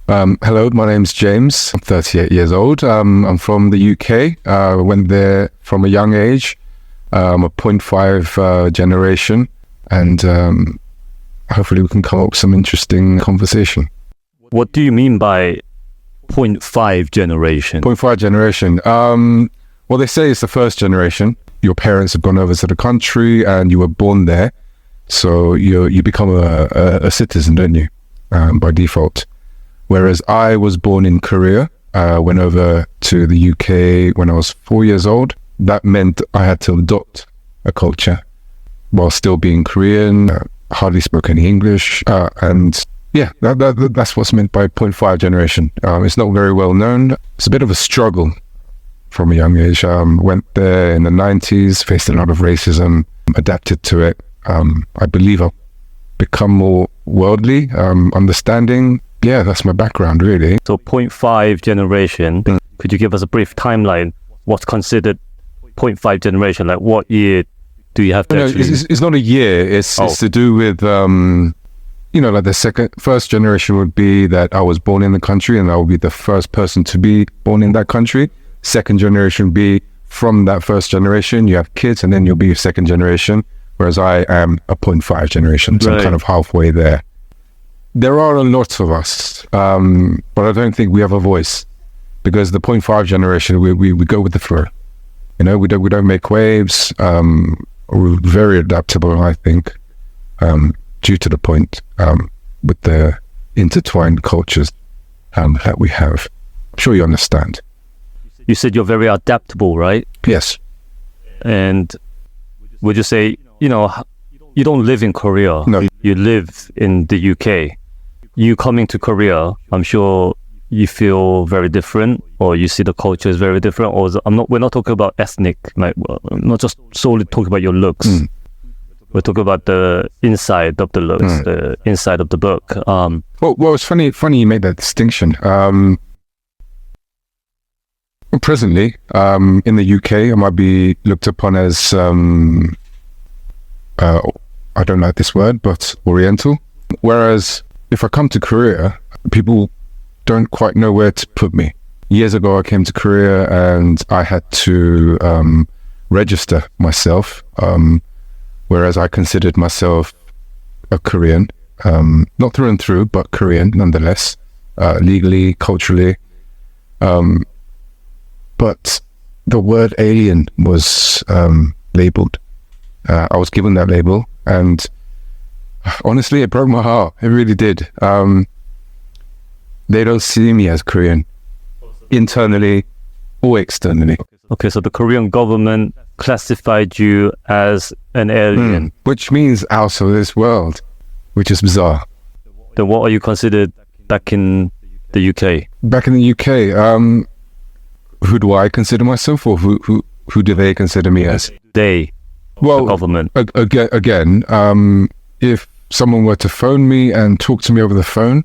Hello, my name's James. I'm 38 years old. I'm from the UK. Went there from a young age. I'm a 0.5 generation, and hopefully we can come up with some interesting conversation. What do you mean by 0.5 generation? 0.5 generation. Well, they say it's the first generation. Your parents have gone over to the country and you were born there. So you become a citizen, don't you, by default. Whereas I was born in Korea, went over to the UK when I was 4 years old. That meant I had to adopt a culture while still being Korean, hardly spoke any English. And yeah, that's what's meant by 0.5 generation. It's not very well known. It's a bit of a struggle from a young age. Went there in the 90s, faced a lot of racism, adapted to it. I believe I've become more worldly, understanding. Yeah, that's my background, really. So 0.5 generation, could you give us a brief timeline? What's considered 0.5 generation? Like what year do you have to actually... It's not a year. It's to do with, like the first generation would be that I was born in the country and I will be the first person to be born in that country. Second generation would be from that first generation. You have kids and then you'll be a second generation. Whereas I am a 0.5 generation, so I'm kind of halfway there. There are a lot of us, but I don't think we have a voice, because the 0.5 generation, we go with the flow. We don't make waves. We're very adaptable, I think, due to the point with the intertwined cultures that we have. I'm sure you understand. You said you're very adaptable, right? Yes. And would you say, you don't live in Korea? No. You live in the UK. You coming to Korea, I'm sure you feel very different, or you see the culture is very different, or we're not talking about ethnic, I'm not just solely talking about your looks. We're talking about the inside of the looks, the inside of the book. Well, it's funny you made that distinction. Presently, in the UK, I might be looked upon as, I don't like this word, but Oriental. Whereas if I come to Korea, people don't quite know where to put me. Years ago, I came to Korea and I had to register myself, whereas I considered myself a Korean, not through and through, but Korean nonetheless, legally, culturally. But the word alien was labeled. I was given that label, and honestly, it broke my heart. It really did. They don't see me as Korean, internally or externally. Okay, so the Korean government classified you as an alien. Which means out of this world, which is bizarre. Then what are you considered back in the UK? Back in the UK, who do I consider myself, or who do they consider me as? They. Well, the government. Again, if someone were to phone me and talk to me over the phone,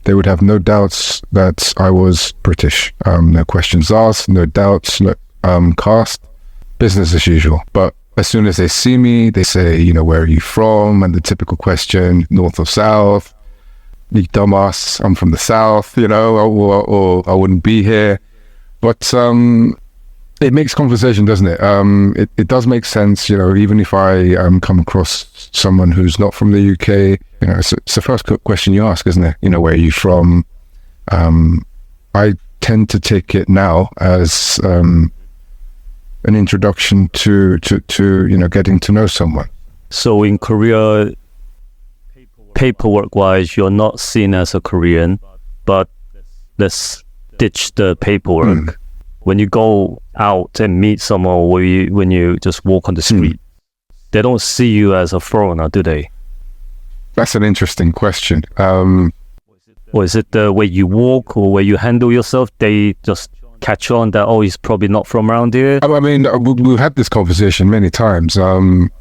they would have no doubts that I was British. No questions asked, no doubts, no cast, business as usual. But as soon as they see me, they say, where are you from? And the typical question, north or south? You dumbass, I'm from the south, or I wouldn't be here. But it makes conversation, doesn't it? It does make sense, even if I come across someone who's not from the UK, it's the first question you ask, isn't it? Where are you from? I tend to take it now as an introduction to getting to know someone. So in Korea, paperwork-wise, you're not seen as a Korean, but let's ditch the paperwork. When you go out and meet someone, or when you just walk on the street, they don't see you as a foreigner, do they? That's an interesting question. Or is it the way you walk or way you handle yourself? They just catch on that, he's probably not from around here? I mean, we've had this conversation many times.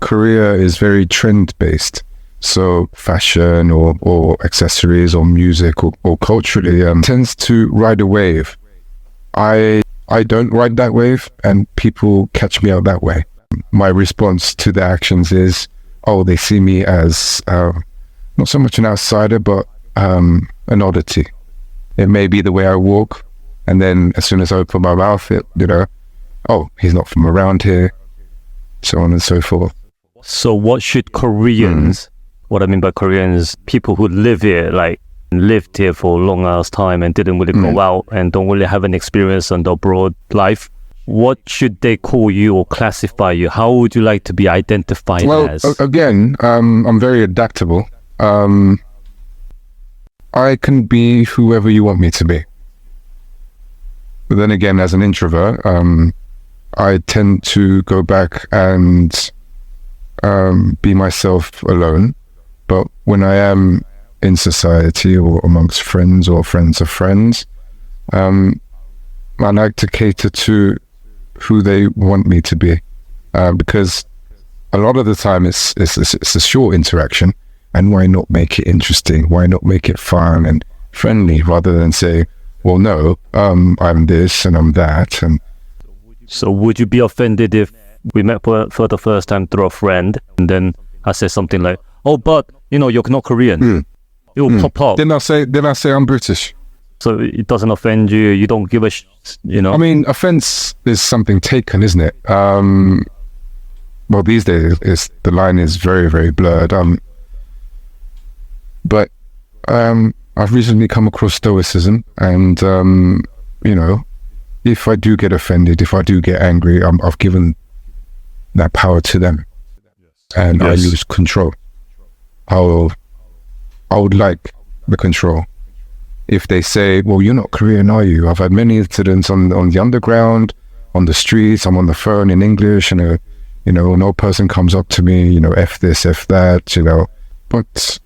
Korea is very trend-based. So fashion or accessories or music or culturally tends to ride a wave. I don't ride that wave, and people catch me out that way. My response to the actions is, they see me as not so much an outsider, but a an oddity. It may be the way I walk, and then as soon as I open my mouth, oh, he's not from around here, so on and so forth. So what should Koreans, what I mean by Koreans, people who live here, like lived here for a long ass time and didn't really go out and don't really have an experience on the abroad life, what should they call you or classify you? How would you like to be identified as? Well, again, I'm very adaptable. I can be whoever you want me to be. But then again, as an introvert, I tend to go back and be myself alone. But when I am in society or amongst friends or friends of friends, I like to cater to who they want me to be, because a lot of the time it's a short interaction, and why not make it interesting? Why not make it fun and friendly rather than say, well, no, I'm this and I'm that. And so would you be offended if we met for the first time through a friend and then I say something like, oh, but you're not Korean? It will pop up. Then I say I'm British. So it doesn't offend you. You don't give a I mean, offense is something taken, isn't it? Well, these days the line is very, very blurred. But I've recently come across stoicism, and if I do get offended, if I do get angry, I've given that power to them, and I lose control. I would like the control. If they say, well, you're not Korean, are you? I've had many incidents on the underground, on the streets, I'm on the phone in English, and an old person comes up to me, F this, F that, but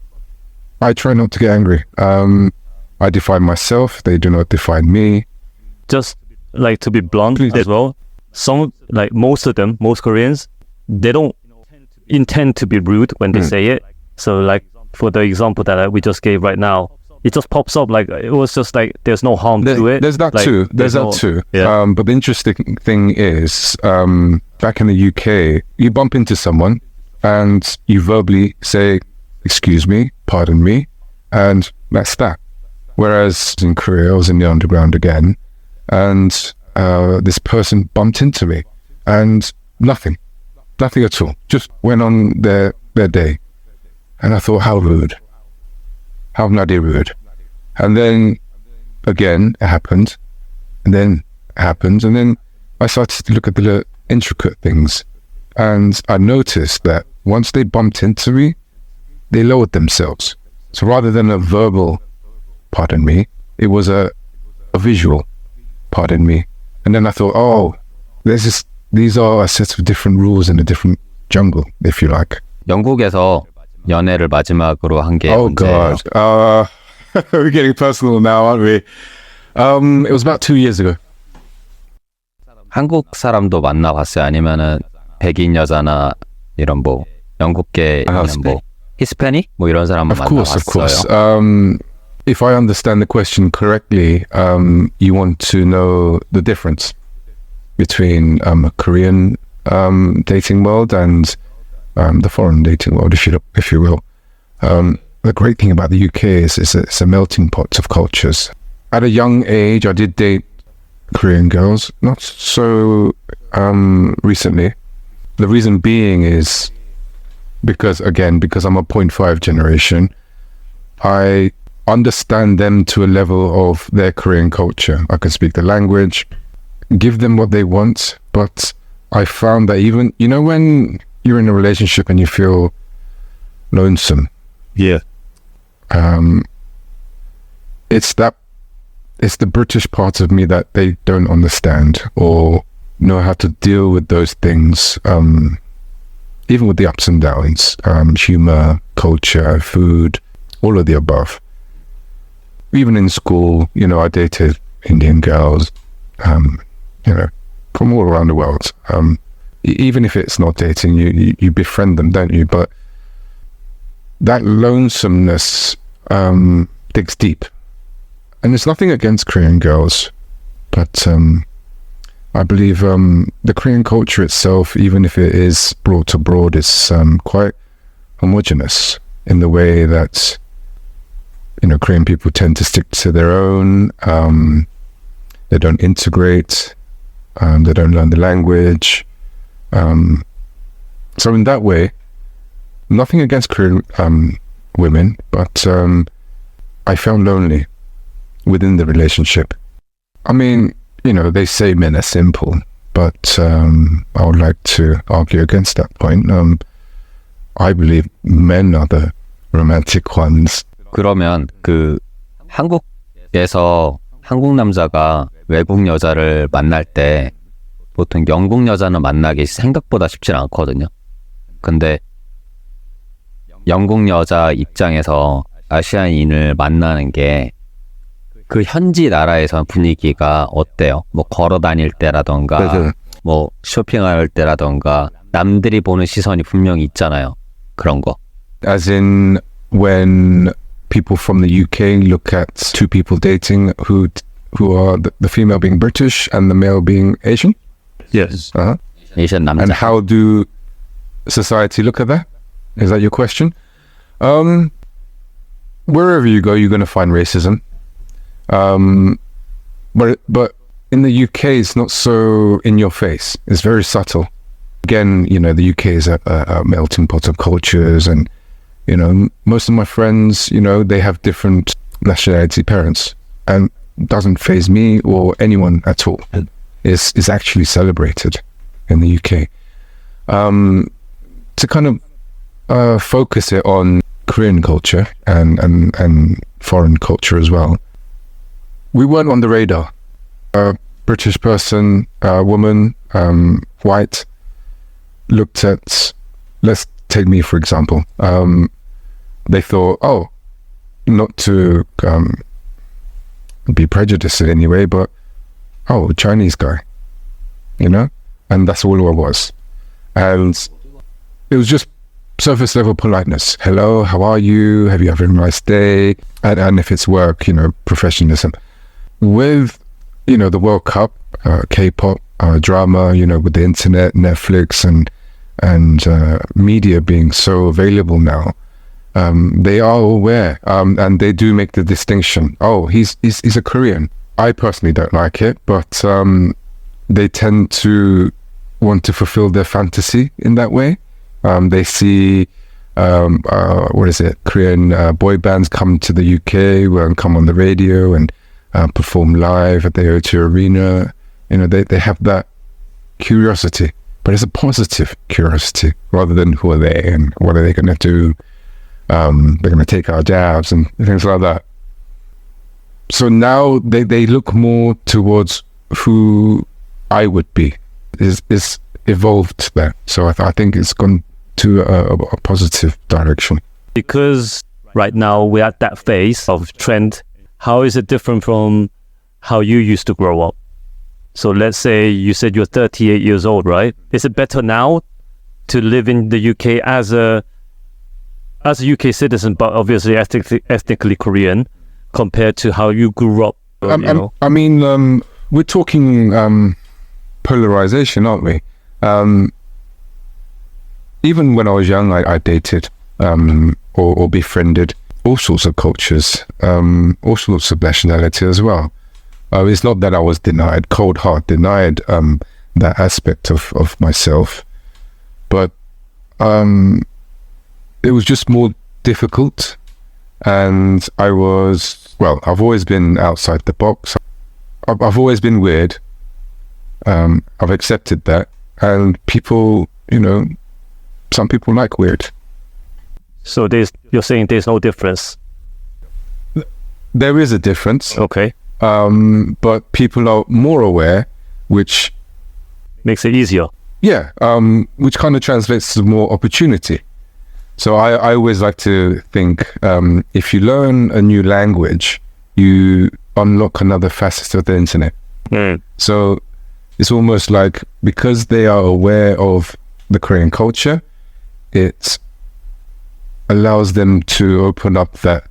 I try not to get angry. I define myself, they do not define me. Just like to be blunt as well, most Koreans, they don't intend to be rude when they say it. So like for the example that we just gave right now, it just pops up like it was just like there's no harm to it. There's that too. Yeah. But the interesting thing is, back in the UK, you bump into someone and you verbally say, excuse me, pardon me, and that's that. Whereas in Korea, I was in the underground again, and this person bumped into me, and nothing at all. Just went on their day. And I thought, how rude. How bloody rude. And then again it happened, and then it happened, and then I started to look at the intricate things, and I noticed that once they bumped into me, they lowered themselves. So rather than a verbal pardon me, it was a visual pardon me. And then I thought, oh, these are a set of different rules in a different jungle, if you like. 영국에서 연애를 마지막으로 한 게 Oh 언제예요? God, we're getting personal now, aren't we? It was about 2 years ago. 한국 사람도 만나봤어요? 아니면은 백인 여자나 이런 뭐 영국계 뭐 히스패닉 뭐 이런 사람만 Of course. 만나봤어요? If I understand the question correctly, you want to know the difference between a Korean dating world and the foreign dating world, if you will. The great thing about the UK is it's a melting pot of cultures. At a young age, I did date Korean girls, not so recently. The reason being is because I'm a 0.5 generation, I understand them to a level of their Korean culture. I can speak the language, give them what they want, but I found that even, when you're in a relationship and you feel lonesome. Yeah. It's the British part of me that they don't understand or know how to deal with those things, even with the ups and downs, humor, culture, food, all of the above. Even in school, I dated Indian girls, from all around the world. Even if it's not dating, you befriend them, don't you? But that lonesomeness digs deep. And there's nothing against Korean girls, but I believe the Korean culture itself, even if it is brought abroad, is quite homogenous in the way that Korean people tend to stick to their own. They don't integrate. They don't learn the language. So in that way, nothing against Korean women, but I felt lonely within the relationship. I mean, they say men are simple, but I would like to argue against that point. I believe men are the romantic ones. 그러면 한국에서 한국 남자가 외국 여자를 만날 때 보통 영국 여자는 만나기 생각보다 쉽진 않거든요. 근데 영국 여자 입장에서 아시아인을 만나는 게 그 현지 나라에서 분위기가 어때요? 뭐 걸어 다닐 때라던가 뭐 쇼핑할 때라던가 남들이 보는 시선이 분명히 있잖아요. 그런 거. As in when people from the UK look at two people dating who are the female being British and the male being Asian? Yes. Asian 남자. And how do society look at that? Is that your question? Wherever you go, you're going to find racism. But in the UK, it's not so in your face. It's very subtle. Again, the UK is a melting pot of cultures, and most of my friends, they have different nationality parents, and doesn't faze me or anyone at all. Is actually celebrated in the UK. To kind of focus it on Korean culture and foreign culture as well. We weren't on the radar. A British person, a woman, white, looked at, let's take me for example. They thought, not to be prejudiced in any way, but Chinese guy, and that's all it was. And it was just surface level politeness. Hello, how are you? Have you had a nice day? And if it's work, professionalism. With, the World Cup, K-pop, drama, with the internet, Netflix, and media being so available now, they are aware, and they do make the distinction. He's a Korean. I personally don't like it, but they tend to want to fulfill their fantasy in that way. They see, Korean boy bands come to the UK and come on the radio and perform live at the O2 Arena. They have that curiosity, but it's a positive curiosity rather than who are they and what are they going to do. They're going to take our jabs and things like that. So now they look more towards who I would be. Is evolved there. So I think it's gone to a positive direction. Because right now we're at that phase of trend, how is it different from how you used to grow up? So let's say you said you're 38 years old, right? Is it better now to live in the UK as a UK citizen, but obviously ethnically Korean, compared to how you grew up? I mean, we're talking polarization, aren't we? Even when I was young, I dated or befriended all sorts of cultures, all sorts of nationality as well. It's not that I was cold heart denied that aspect of myself, but it was just more difficult. And I've always been outside the box. I've always been weird. I've accepted that. And people, some people like weird. So you're saying there's no difference? There is a difference. Okay. But people are more aware, which makes it easier. Yeah, which kind of translates to more opportunity. So I always like to think, if you learn a new language, you unlock another facet of the internet. So it's almost like, because they are aware of the Korean culture, it allows them to open up that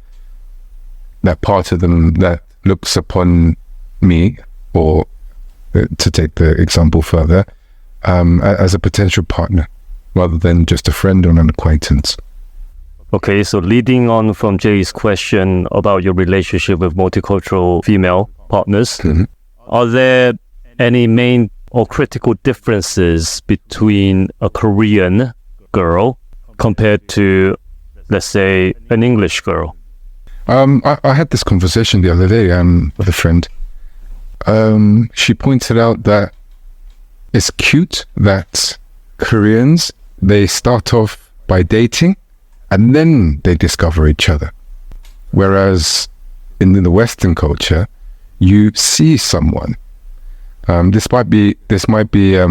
part of them that looks upon me, or to take the example further, as a potential partner rather than just a friend or an acquaintance. Okay, so leading on from Jay's question about your relationship with multicultural female partners, are there any main or critical differences between a Korean girl compared to, let's say, an English girl? I had this conversation the other day with a friend. She pointed out that it's cute that Koreans, they start off by dating and then they discover each other. Whereas in the Western culture, you see someone. This might be a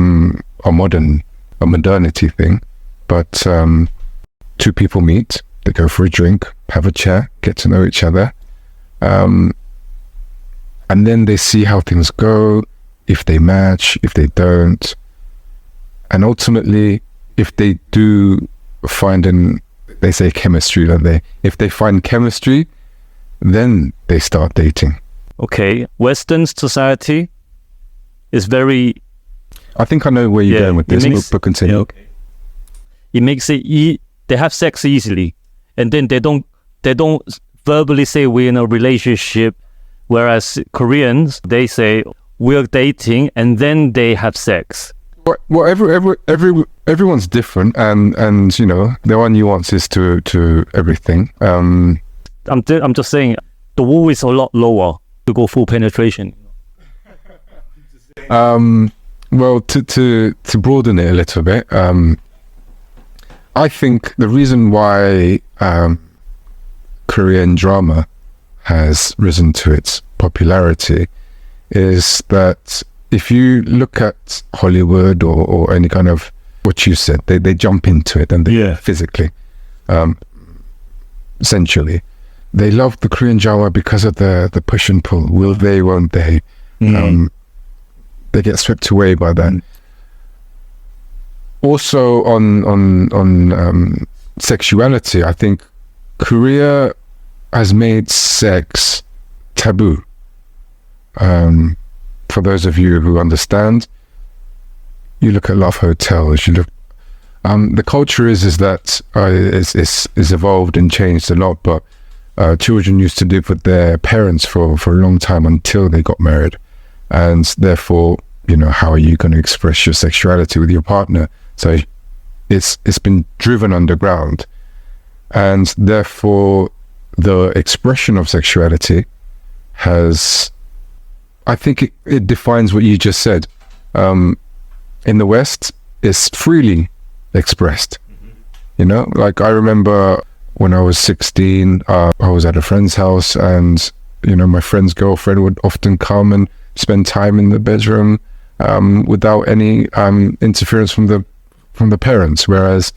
modernity thing, but two people meet, they go for a drink, have a chat, get to know each other, and then they see how things go, if they match, if they don't, and ultimately, if they do find they say chemistry, don't they? If they find chemistry, then they start dating. Okay, Western society is very... I think I know where you're going with this, but continue. Yeah, okay. It makes it... they have sex easily, and then they don't verbally say we're in a relationship, whereas Koreans, they say we're dating, and then they have sex. Well, everyone's different, and you know there are nuances to everything. I'm just saying the wall is a lot lower to go full penetration. Well, to broaden it a little bit, I think the reason why Korean drama has risen to its popularity is that if you look at Hollywood or any kind of what you said, they jump into it and they physically, sensually. They love the Korean drama because of the push and pull. Will they, won't they? They get swept away by that. Also on sexuality, I think Korea has made sex taboo. For those of you who understand, you look at love hotels. You look. The culture is that is evolved and changed a lot. But children used to live with their parents for a long time until they got married, and therefore, you know, how are you going to express your sexuality with your partner? So it's been driven underground, and therefore the expression of sexuality has. I think it defines what you just said. In the West, it's freely expressed. You know, like I remember when I was 16, I was at a friend's house, and you know, my friend's girlfriend would often come and spend time in the bedroom without any interference from the parents. Whereas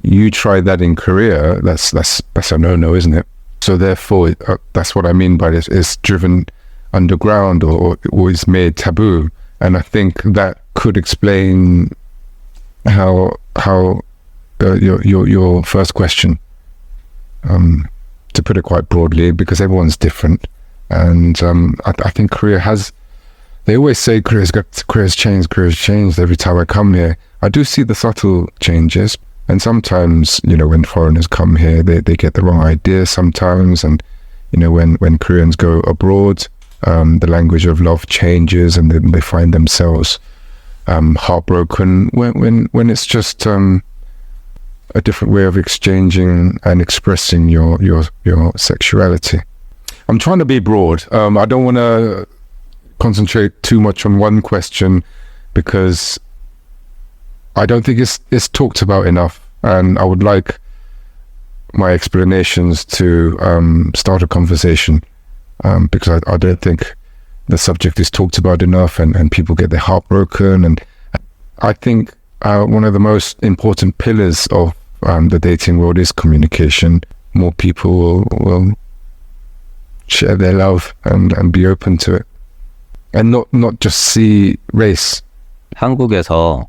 you try that in Korea, that's a no-no, isn't it? So therefore, that's what I mean by this. It's driven underground or is made taboo, and I think that could explain how your first question, to put it quite broadly, because everyone's different, and I think Korea has. They always say Korea's changed every time I come here. I do see the subtle changes, and sometimes, you know, when foreigners come here, they get the wrong idea sometimes, and you know, when Koreans go abroad, the language of love changes, and they find themselves heartbroken when it's just a different way of exchanging and expressing your sexuality. I'm trying to be broad. I don't want to concentrate too much on one question because I don't think it's talked about enough, and I would like my explanations to start a conversation. Because I don't think the subject is talked about enough, and people get their heart broken. And I think one of the most important pillars of the dating world is communication. More people will share their love and be open to it, and not just see race. 한국에서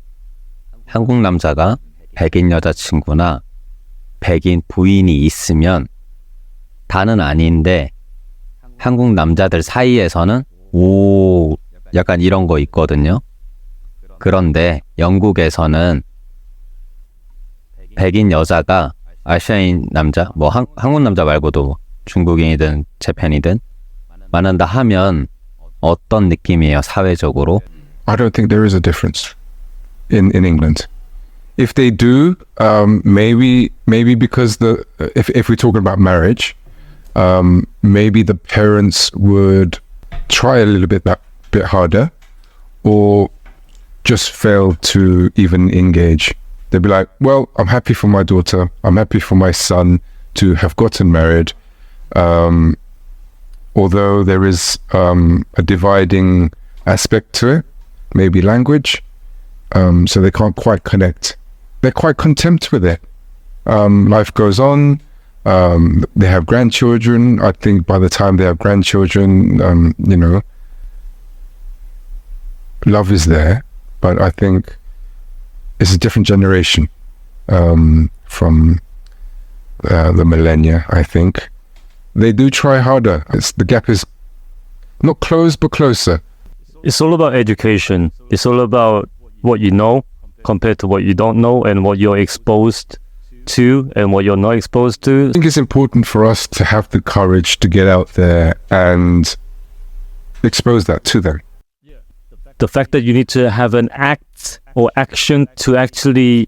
한국 남자가 백인 여자친구나 백인 부인이 있으면 다는 아닌데 한국 남자들 사이에서는 오, 약간 이런 거 있거든요. 그런데 영국에서는 백인 여자가 아시아인 남자, 뭐 한국 남자 말고도 중국인이든 재팬이든 만난다 하면 어떤 느낌이에요, 사회적으로? I don't think there is a difference in England. If they do, maybe because if we're talking about marriage, maybe the parents would try a little bit harder, or just fail to even engage. They'd be like, well, I'm happy for my daughter, I'm happy for my son to have gotten married, although there is a dividing aspect to it, maybe language, so they can't quite connect. They're quite content with it. Life goes on. They have grandchildren. I think by the time they have grandchildren, love is there. But I think it's a different generation from the millennia, I think. They do try harder. The gap is not closed, but closer. It's all about education. It's all about what you know compared to what you don't know, and what you're exposed to and what you're not exposed to. I think it's important for us to have the courage to get out there and expose that to them. The fact that you need to have an act or action to actually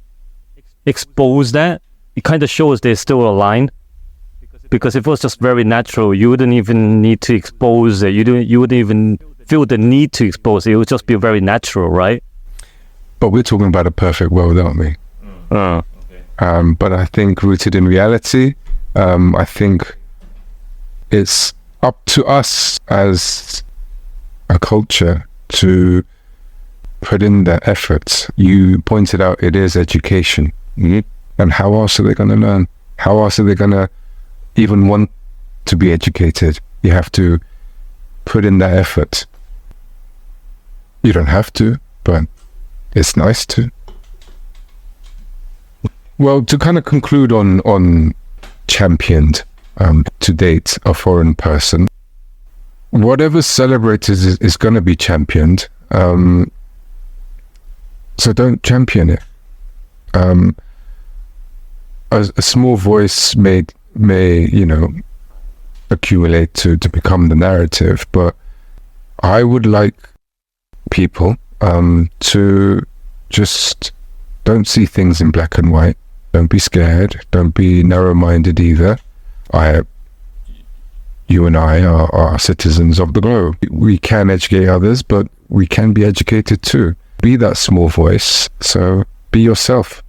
expose that, it kind of shows there's still a line. Because if it was just very natural, you wouldn't even need to expose it. You wouldn't even feel the need to expose it. It would just be very natural, right? But we're talking about a perfect world, aren't we? But I think rooted in reality, I think it's up to us as a culture to put in the effort. You pointed out it is education. And how else are they going to learn? How else are they going to even want to be educated? You have to put in that effort. You don't have to, but it's nice to. Well, to kind of conclude on championed to date a foreign person, whatever's celebrated is going to be championed. So don't champion it. A small voice may accumulate to become the narrative, but I would like people to just don't see things in black and white. Don't be scared. Don't be narrow-minded either. You and I are citizens of the globe. We can educate others, but we can be educated too. Be that small voice. So be yourself.